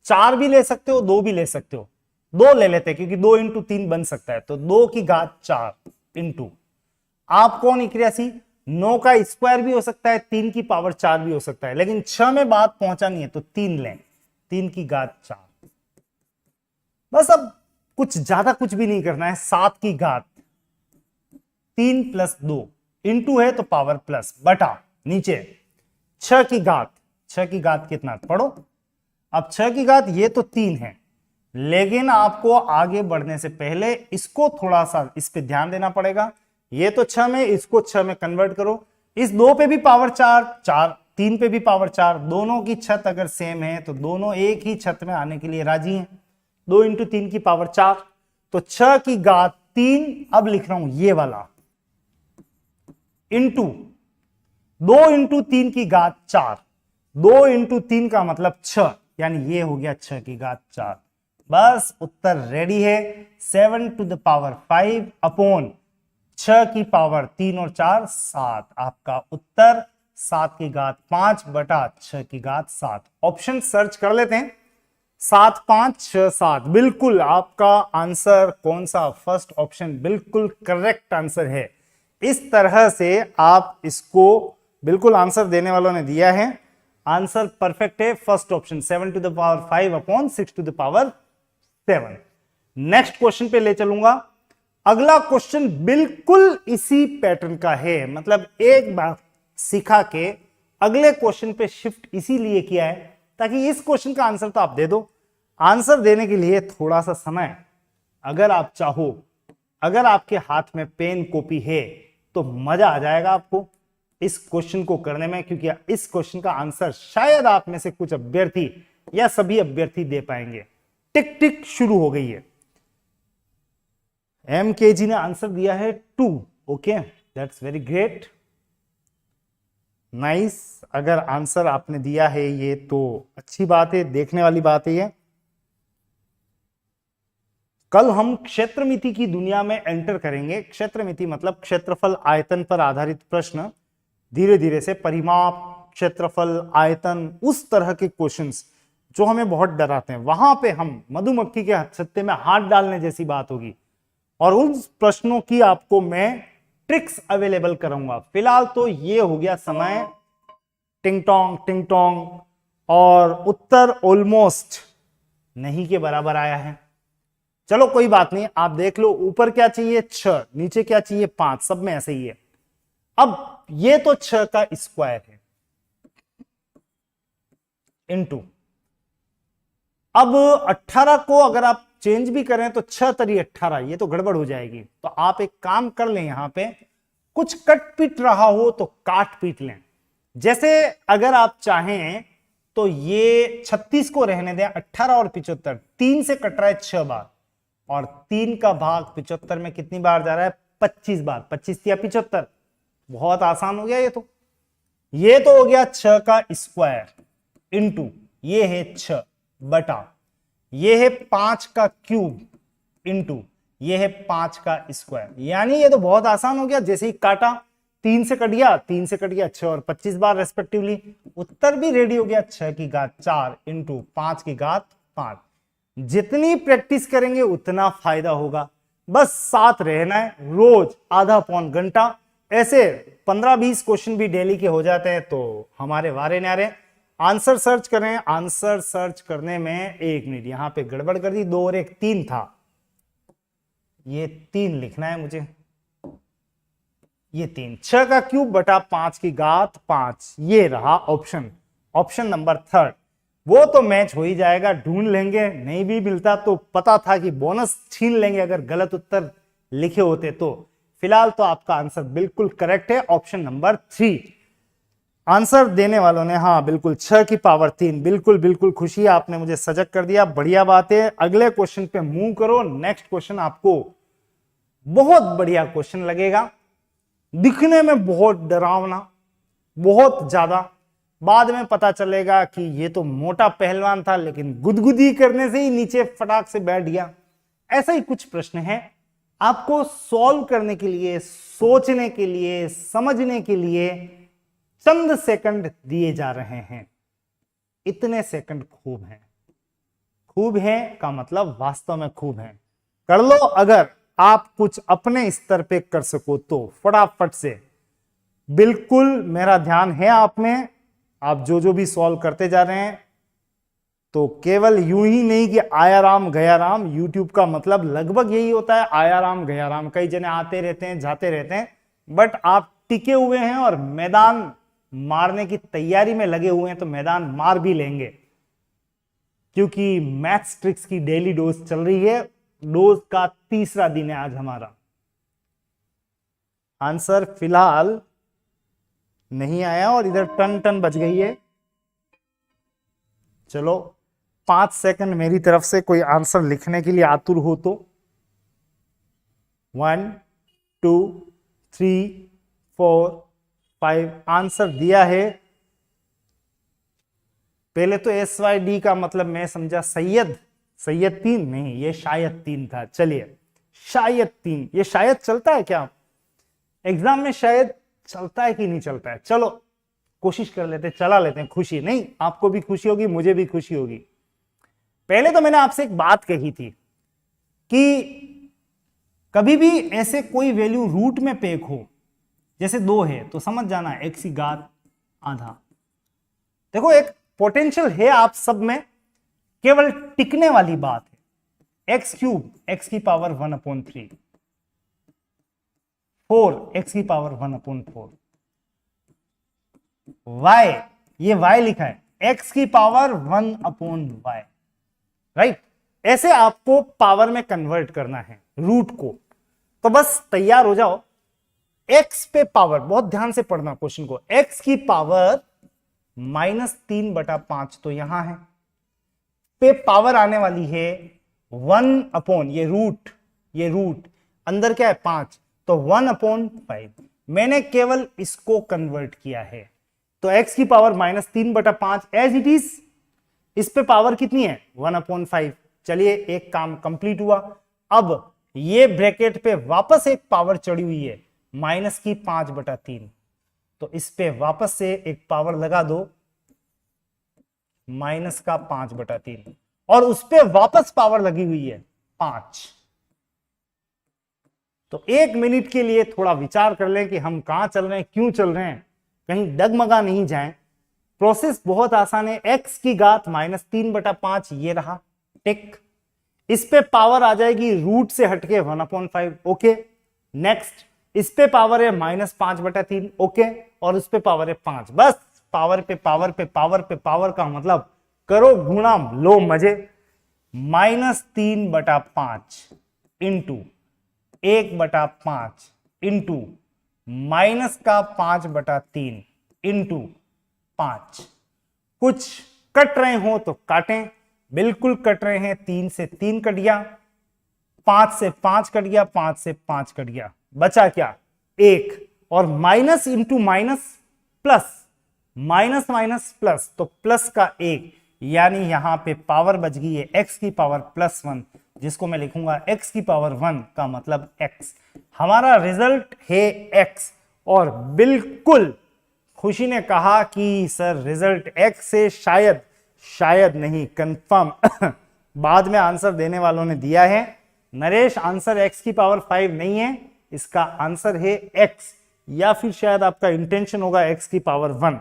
4 भी ले सकते हो, 2 भी ले सकते हो, 2 ले लेते हैं क्योंकि 2 इंटू 3 बन सकता है, तो 2 की घात 4 इंटू आप कौन? 81। 9 का स्क्वायर भी हो सकता है, 3 की पावर 4 भी हो सकता है, लेकिन 6 में बात पहुंचानी है तो 3 लें, 3 की घात 4। बस अब कुछ ज्यादा कुछ भी नहीं करना है। 7 की घात 3 प्लस 2 इंटू है तो पावर प्लस बटा नीचे 6 की घात। 6 की घात कितना पढ़ो। अब 6 की घात ये तो 3 है, लेकिन आपको आगे बढ़ने से पहले इसको थोड़ा सा इस पे ध्यान देना पड़ेगा। ये तो 6 में, इसको 6 में कन्वर्ट करो। इस 2 पे भी पावर 4, 3 पे भी पावर 4। दोनों की छत अगर सेम है तो दोनों एक ही छत में आने के लिए राजी हैं। 2 इंटू 3 की पावर 4, तो 6 की घात 3, अब लिख रहा हूं ये वाला, इंटू 2 इंटू 3 की घात 4। 2 इंटू 3 का मतलब 6, यानी ये हो गया 6 की घात 4। बस उत्तर रेडी है। 7 टू द पावर 5 अपॉन 6 की पावर 3 और 4 7। आपका उत्तर 7 की घात 5 बटा 6 की घात 7। ऑप्शन सर्च कर लेते हैं। 7 5 6 7, बिल्कुल आपका आंसर कौन सा? फर्स्ट ऑप्शन बिल्कुल करेक्ट आंसर है। इस तरह से आप इसको बिल्कुल आंसर देने वालों ने दिया है, आंसर परफेक्ट है, first option 7 to the power 5 upon 6 to the power 7। Next question पे ले चलूंगा। अगला क्वेश्चन बिल्कुल इसी पैटर्न का है, मतलब एक बार सिखा के अगले क्वेश्चन पे शिफ्ट इसीलिए किया है ताकि इस क्वेश्चन का आंसर तो आप दे दो। आंसर देने के लिए थोड़ा सा समय अगर आप चाहो, अगर आपके हाथ में पेन कॉपी है तो मजा आ जाएगा आपको इस क्वेश्चन को करने में, क्योंकि इस क्वेश्चन का आंसर शायद आप में से कुछ अभ्यर्थी या सभी अभ्यर्थी दे पाएंगे। टिक टिक शुरू हो गई है। MKG ने आंसर दिया है 2। Okay, that's very great, nice. अगर आंसर आपने दिया है ये तो अच्छी बात है, देखने वाली बात है ये। कल हम क्षेत्रमिति की दुनिया में एंटर करेंगे। क्षेत्रमिति मतलब क्षेत्रफल आयतन पर आधारित प्रश्न, धीरे धीरे से परिमाप, क्षेत्रफल, आयतन, उस तरह के क्वेश्चंस जो हमें बहुत डराते हैं, वहां पे हम मधुमक्खी के छत्ते में हाथ डालने जैसी बात होगी और उन प्रश्नों की आपको मैं ट्रिक्स अवेलेबल कराऊंगा। फिलहाल तो ये हो गया समय टिंग टोंग, और उत्तर ऑलमोस्ट नहीं के बराबर आया है। चलो कोई बात नहीं, आप देख लो, ऊपर क्या चाहिए 6, नीचे क्या चाहिए 5, सब में ऐसे ही है। अब ये तो 6 का स्क्वायर है इनटू, अब 18 को अगर आप चेंज भी करें तो 6 तरी 18, ये तो गड़बड़ हो जाएगी। तो आप एक काम कर लें, यहां पे कुछ कट पीट रहा हो तो काट पीट लें। जैसे अगर आप चाहें तो ये 36 को रहने दें, 18 और 75 3 से कट रहा है 6 बार, और 3 का भाग 75 में कितनी बार जा रहा है 25 बार, 25 या 75, बहुत आसान हो गया ये तो। ये तो हो गया 6 का स्क्वायर इनटू ये है 6 बटा ये है 5 का क्यूब इनटू ये है 5 का स्क्वायर। यानी ये तो बहुत आसान हो गया, जैसे ही काटा 3 से कट गया, 3 से कट गया 6 और 25 बार रेस्पेक्टिवली। उत्तर भी रेडी हो गया, 6 की घात 4 इंटू 5 की घात 5। जितनी प्रैक्टिस करेंगे उतना फायदा होगा, बस साथ रहना है, रोज आधा पौन घंटा, ऐसे 15-20 क्वेश्चन भी डेली के हो जाते हैं तो हमारे वारे न्यारे। आंसर सर्च करें, आंसर सर्च करने में 1 मिनट, यहां पे गड़बड़ कर दी, 2 और 1 3 था, ये 3 लिखना है मुझे, ये 3, 6 का क्यूब बटा 5 की घात 5, ये रहा ऑप्शन, ऑप्शन नंबर 3। वो तो मैच हो ही जाएगा, ढूंढ लेंगे, नहीं भी मिलता तो पता था कि बोनस छीन लेंगे अगर गलत उत्तर लिखे होते तो। फिलहाल तो आपका आंसर बिल्कुल करेक्ट है, ऑप्शन नंबर 3। आंसर देने वालों ने हाँ बिल्कुल 6 की पावर 3, बिल्कुल बिल्कुल खुशी है, आपने मुझे सजग कर दिया, बढ़िया बात है। अगले क्वेश्चन पे मूव करो। नेक्स्ट क्वेश्चन आपको बहुत बढ़िया क्वेश्चन लगेगा, दिखने में बहुत डरावना, बहुत ज्यादा, बाद में पता चलेगा कि ये तो मोटा पहलवान था लेकिन गुदगुदी करने से ही नीचे फटाक से बैठ गया। ऐसा ही कुछ प्रश्न है, आपको सॉल्व करने के लिए, सोचने के लिए, समझने के लिए चंद सेकंड दिए जा रहे हैं। इतने सेकंड खूब हैं, खूब है का मतलब वास्तव में खूब है। कर लो, अगर आप कुछ अपने स्तर पे कर सको तो फटाफट से। बिल्कुल मेरा ध्यान है आप में, आप जो भी सॉल्व करते जा रहे हैं, तो केवल यूं ही नहीं कि आया राम गया राम, यूट्यूब का मतलब लगभग यही होता है, आया राम गया राम, कई जने आते रहते हैं जाते रहते हैं, बट आप टिके हुए हैं और मैदान मारने की तैयारी में लगे हुए हैं तो मैदान मार भी लेंगे, क्योंकि मैथ्स ट्रिक्स की डेली डोज चल रही है। डोज का 3रा दिन है आज हमारा। आंसर फिलहाल नहीं आया और इधर टन टन बज गई है। चलो 5 सेकंड मेरी तरफ से, कोई आंसर लिखने के लिए आतुर हो तो। 1 2 3 4 5 आंसर दिया है। पहले तो SYD का मतलब मैं समझा सैयद 3 नहीं, ये शायद 3 था। चलिए शायद 3, ये शायद चलता है क्या एग्जाम में, शायद चलता है कि नहीं चलता है? चलो कोशिश कर लेते, चला लेते हैं, खुशी नहीं, आपको भी खुशी होगी, मुझे भी खुशी होगी। पहले तो मैंने आपसे एक बात कही थी कि कभी भी ऐसे कोई वैल्यू रूट में पैक हो जैसे 2 है तो समझ जाना x की घात आधा। देखो एक पोटेंशियल है आप सब में, केवल टिकने वाली बात है। एक्स क्यूब x की पावर 1/3, 4 x की पावर 1/4, y, ये y लिखा है x की पावर 1/y, राइट। ऐसे आपको पावर में कन्वर्ट करना है रूट को। तो बस तैयार हो जाओ। x पे पावर, बहुत ध्यान से पढ़ना क्वेश्चन को, x की पावर -3/5 तो यहां है, पे पावर आने वाली है 1 ये रूट अंदर क्या है 5, तो 1/5। मैंने केवल इसको कन्वर्ट किया है, तो x की पावर -3/5 एज इट इज। इस पे पावर कितनी है 1/5। चलिए एक काम कंप्लीट हुआ। अब ये ब्रैकेट पे वापस एक पावर चढ़ी हुई है -5/3, तो इस पे वापस से एक पावर लगा दो -5/3, और उस पे वापस पावर लगी हुई है 5। तो 1 मिनट के लिए थोड़ा विचार कर लें कि हम कहां चल रहे हैं, क्यों चल रहे हैं, कहीं डगमगा नहीं जाएं। प्रोसेस बहुत आसान है। x की घात -3/5 ये रहा, टिक। इस पे पावर आ जाएगी रूट से हटके 1/5, ओके। नेक्स्ट इस पे पावर है -5/3, ओके, और उस पे पावर है 5। बस पावर पे पावर पे पावर पे पावर का मतलब करो गुणा, लो मजे। -3/5 इंटू 1/5 इंटू -5/3 इंटू 5। कुछ कट रहे हो तो काटें, बिल्कुल कट रहे हैं। 3 से 3 कट गया, 5 से 5 कट गया, 5 से 5 कट गया, बचा क्या 1। और minus into minus plus, minus minus plus, तो प्लस का 1, यानी यहां पे पावर बच गई है x की पावर +1, जिसको मैं लिखूंगा x की पावर 1 का मतलब x। हमारा रिजल्ट है x। और बिल्कुल खुशी ने कहा कि सर रिजल्ट x से शायद नहीं, कंफर्म। बाद में आंसर देने वालों ने दिया है नरेश, आंसर x की पावर 5 नहीं है, इसका आंसर है x, या फिर शायद आपका इंटेंशन होगा x की पावर 1।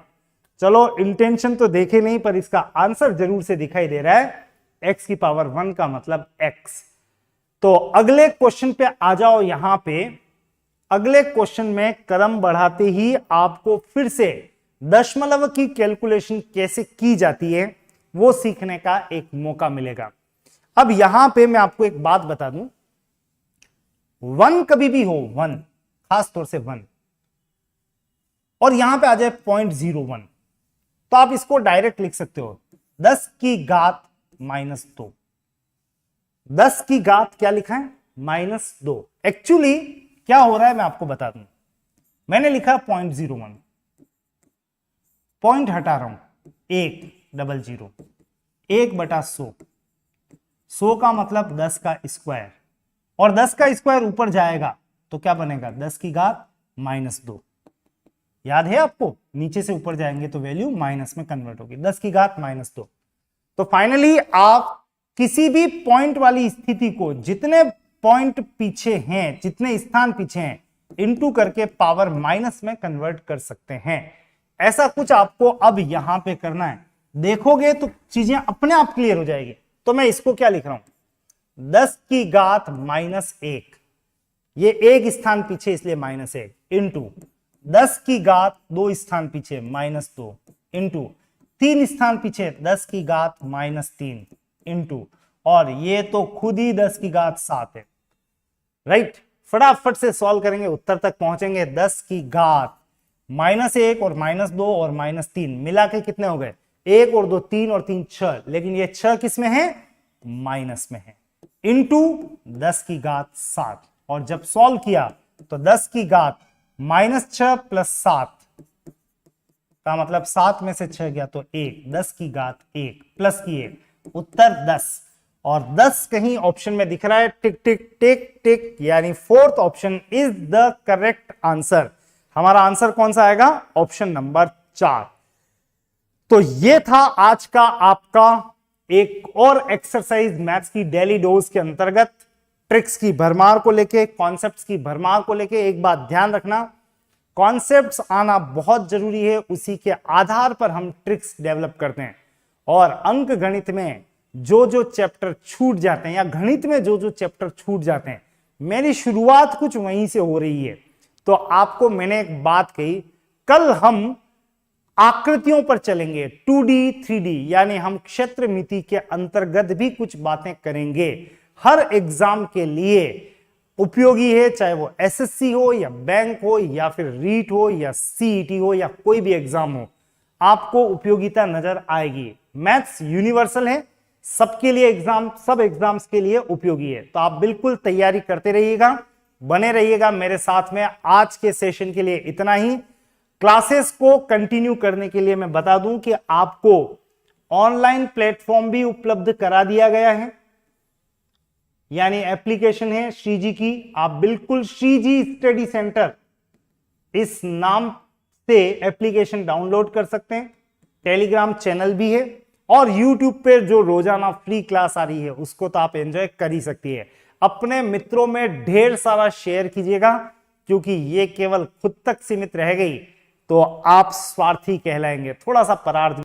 चलो इंटेंशन तो देखे नहीं, पर इसका आंसर जरूर से दिखाई दे रहा है x की पावर 1 का मतलब x। तो अगले क्वेश्चन पे आ जाओ। यहां पे अगले क्वेश्चन में क्रम बढ़ाते ही आपको फिर से दशमलव की कैलकुलेशन कैसे की जाती है वो सीखने का एक मौका मिलेगा। अब यहां पे मैं आपको एक बात बता दूं, 1 कभी भी हो, 1 खास तौर से 1, और यहां पे आ जाए 0.01, तो आप इसको डायरेक्ट लिख सकते हो 10 की घात -2। 10 की घात क्या लिखा है -2। एक्चुअली क्या हो रहा है मैं आपको बता दूं, मैंने लिखा 0.01, पॉइंट हटा रहा हूं, 100, 1/100, 100 का मतलब 10 का स्क्वायर, और 10 का स्क्वायर ऊपर जाएगा तो क्या बनेगा 10 की घात -2। याद है आपको, नीचे से ऊपर जाएंगे तो वैल्यू माइनस में कन्वर्ट होगी, 10 की घात -2। तो फाइनली आप किसी भी पॉइंट वाली स्थिति को जितने पॉइंट पीछे हैं, जितने स्थान पीछे हैं, इनटू करके पावर माइनस में कन्वर्ट कर सकते हैं। ऐसा कुछ आपको अब यहां पे करना है, देखोगे तो चीजें अपने आप क्लियर हो जाएगी। तो मैं इसको क्या लिख रहा हूं 10 की घात -1, ये एक स्थान पीछे इसलिए -1, इंटू 10 की घात 2 स्थान पीछे -2, इंटू 3 स्थान पीछे 10 की घात -3, इंटू, और ये तो खुद ही 10 की घात 7 है, राइट। फटाफट से सॉल्व करेंगे, उत्तर तक पहुंचेंगे। 10 की घात -1 और -2 और -3 मिला के कितने हो गए, 1 और 2 3 और 3 6, लेकिन ये 6 किस में है माइनस में है, इंटू 10 की घात 7। और जब सॉल्व किया तो 10 की घात -6 + 7 का मतलब 7 में से 6 गया तो 1, 10 की घात 1 प्लस की 1, उत्तर 10। और 10 कहीं ऑप्शन में दिख रहा है, टिक टिक टिक टिक, यानी 4th option is the correct answer. हमारा आंसर कौन सा आएगा, ऑप्शन नंबर 4। तो ये था आज का आपका एक और एक्सरसाइज मैथ्स की डेली डोज के अंतर्गत, ट्रिक्स की भरमार को लेके, कॉन्सेप्ट्स की भरमार को लेके। एक बात ध्यान रखना, कॉन्सेप्ट्स आना बहुत जरूरी है, उसी के आधार पर हम ट्रिक्स डेवलप करते हैं। और अंक गणित में जो जो चैप्टर छूट जाते हैं या गणित में जो जो चैप्टर छूट जाते हैं, मेरी शुरुआत कुछ वहीं से हो रही है। तो आपको मैंने एक बात कही, कल हम आकृतियों पर चलेंगे, 2D 3D, यानी हम क्षेत्रमिति के अंतर्गत भी कुछ बातें करेंगे। हर एग्जाम के लिए उपयोगी है, चाहे वो एसएससी हो या बैंक हो या फिर रीट हो या सीईटी हो या कोई भी एग्जाम हो, आपको उपयोगिता नजर आएगी। मैथ्स यूनिवर्सल है, सबके लिए एग्जाम, सब एग्जाम्स के लिए उपयोगी है। तो आप बिल्कुल तैयारी करते रहिएगा, बने रहिएगा मेरे साथ में। आज के सेशन के लिए इतना ही। क्लासेस को कंटिन्यू करने के लिए मैं बता दूं कि आपको ऑनलाइन प्लेटफॉर्म भी उपलब्ध करा दिया गया है, यानी एप्लीकेशन है श्रीजी की। आप बिल्कुल श्रीजी स्टडी सेंटर इस नाम से एप्लीकेशन डाउनलोड कर सकते हैं। टेलीग्राम चैनल भी है और यूट्यूब पे जो रोजाना फ्री क्लास आ रही है उसको तो आप एंजॉय कर ही सकती है। अपने मित्रों में ढेर सारा शेयर कीजिएगा, क्योंकि ये केवल खुद तक सीमित रह गई तो आप स्वार्थी कहलाएंगे। थोड़ा सा परार्थ